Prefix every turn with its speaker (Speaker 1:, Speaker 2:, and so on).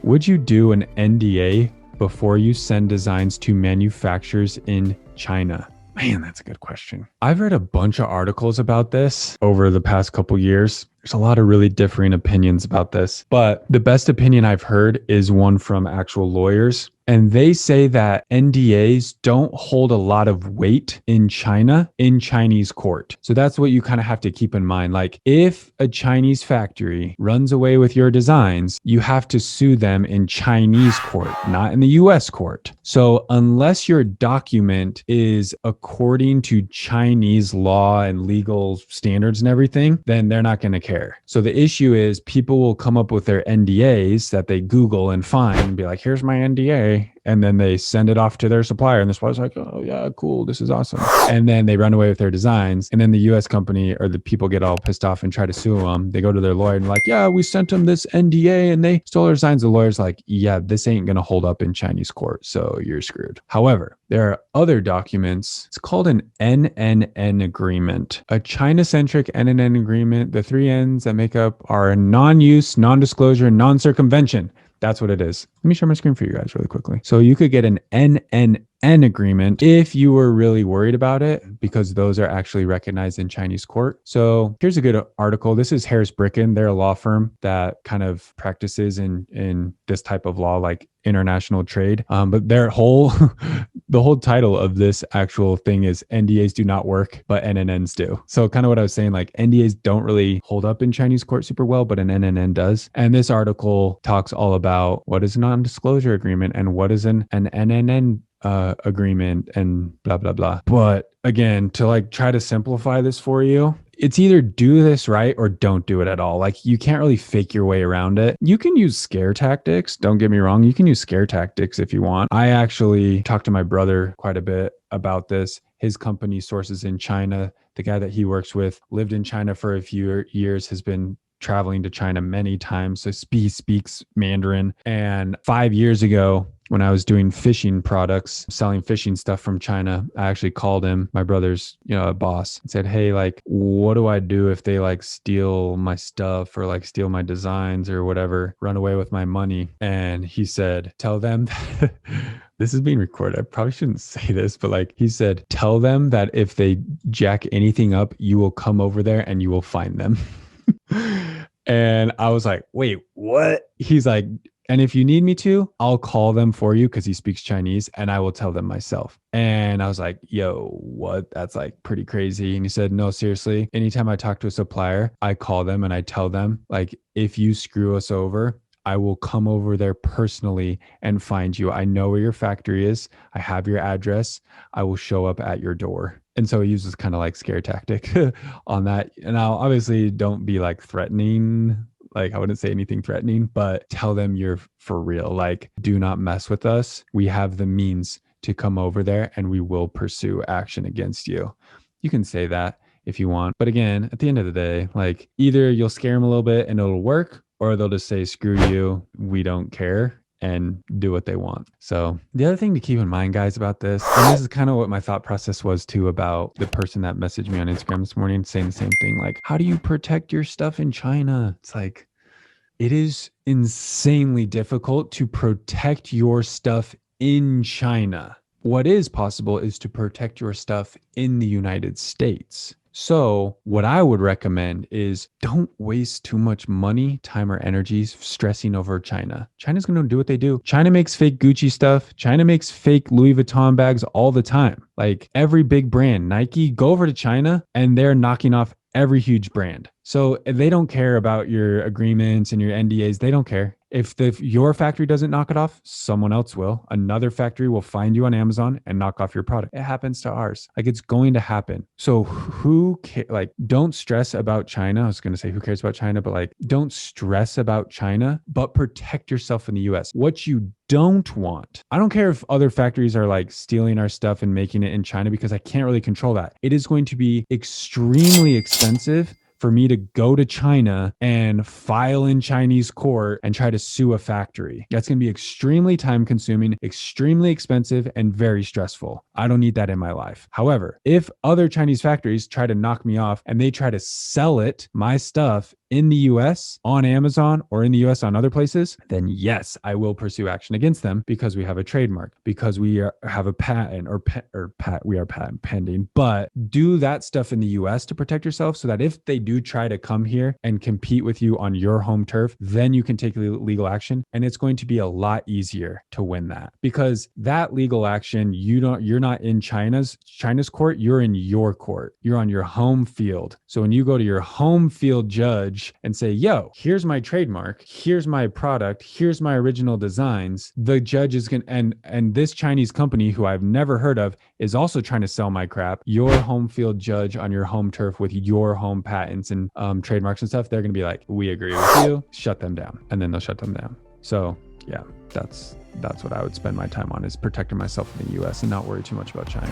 Speaker 1: would you do an NDA before you send designs to manufacturers in China? Man, that's a good question. I've read a bunch of articles about this over the past couple years. There's a lot of really differing opinions about this, but the best opinion I've heard is one from actual lawyers. And they say that NDAs don't hold a lot of weight in China, in Chinese court. So that's what you kind of have to keep in mind. Like if a Chinese factory runs away with your designs, you have to sue them in Chinese court, not in the US court. So unless your document is according to Chinese law and legal standards and everything, then they're not going to care. So the issue is people will come up with their NDAs that they Google and find and be like, here's my NDA. And then they send it off to their supplier. And the supplier's like, oh yeah, cool. This is awesome. And then they run away with their designs. And then the US company or the people get all pissed off and try to sue them. They go to their lawyer and like, yeah, we sent them this NDA and they stole our designs. The lawyer's like, yeah, this ain't going to hold up in Chinese court. So you're screwed. However, there are other documents. It's called an NNN agreement, a China-centric NNN agreement. The three N's that make up are non-use, non-disclosure, non-circumvention. That's what it is. Let me share my screen for you guys really quickly. So you could get an NNN agreement if you were really worried about it, because those are actually recognized in Chinese court. So here's a good article. This is Harris Bricken. They're a law firm that kind of practices in this type of law, like international trade. But their whole, the whole title of this actual thing is NDAs do not work, but NNNs do. So kind of what I was saying, like NDAs don't really hold up in Chinese court super well, but an NNN does. And this article talks all about what is a non-disclosure agreement and what is an NNN agreement and blah, blah, blah. But again, to like try to simplify this for you, it's either do this right or don't do it at all. Like you can't really fake your way around it. You can use scare tactics. Don't get me wrong. You can use scare tactics if you want. I actually talked to my brother quite a bit about this. His company sources in China. The guy that he works with lived in China for a few years, has been traveling to China many times. So he speaks Mandarin. And 5 years ago, when I was doing fishing products, selling fishing stuff from China, I actually called him, my brother's, a boss, and said, hey, like, what do I do if they like steal my stuff or like steal my designs or whatever, run away with my money? And he said, tell them this is being recorded. I probably shouldn't say this, but like he said, tell them that if they jack anything up, you will come over there and you will find them. And I was like, wait, what? He's like, and if you need me to, I'll call them for you, because he speaks Chinese, and I will tell them myself. And I was like, yo, what? That's like pretty crazy. And he said, no, seriously, anytime I talk to a supplier, I call them and I tell them, like, if you screw us over, I will come over there personally and find you. I know where your factory is. I have your address. I will show up at your door. And so he uses kind of like scare tactic on that. And now obviously don't be like threatening. Like I wouldn't say anything threatening, but tell them you're for real. Like, do not mess with us. We have the means to come over there and we will pursue action against you. You can say that if you want. But again, at the end of the day, like either you'll scare them a little bit and it'll work, or they'll just say, screw you, we don't care, and do what they want. So the other thing to keep in mind, guys, about this, and this is kind of what my thought process was too about the person that messaged me on Instagram this morning saying the same thing, like, how do you protect your stuff in China? It's like, it is insanely difficult to protect your stuff in China. What is possible is to protect your stuff in the United States. So what I would recommend is don't waste too much money, time, or energy stressing over China. China's going to do what they do. China makes fake Gucci stuff. China makes fake Louis Vuitton bags all the time. Like every big brand, Nike, go over to China and they're knocking off every huge brand. So they don't care about your agreements and your NDAs. They don't care. If your factory doesn't knock it off, someone else will. Another factory will find you on Amazon and knock off your product. It happens to ours. Like it's going to happen. So don't stress about China. I was going to say, who cares about China? But like, don't stress about China, but protect yourself in the US. What you don't want, I don't care if other factories are like stealing our stuff and making it in China, because I can't really control that. It is going to be extremely expensive for me to go to China and file in Chinese court and try to sue a factory. That's going to be extremely time consuming, extremely expensive, and very stressful. I don't need that in my life. However, if other Chinese factories try to knock me off and they try to sell my stuff in the US on Amazon or in the US on other places, then yes, I will pursue action against them because we have a trademark, because we have a patent we are patent pending. But do that stuff in the US to protect yourself so that if they do try to come here and compete with you on your home turf, then you can take legal action, and it's going to be a lot easier to win that, because that legal action, you're not in China's court, you're in your court. You're on your home field. So when you go to your home field judge and say, yo, here's my trademark, here's my product, here's my original designs, the judge is going to, and this Chinese company who I've never heard of is also trying to sell my crap, your home field judge on your home turf with your home patents and trademarks and stuff, they're going to be like, we agree with you, shut them down. And then they'll shut them down. So yeah, that's what I would spend my time on, is protecting myself in the US and not worry too much about China.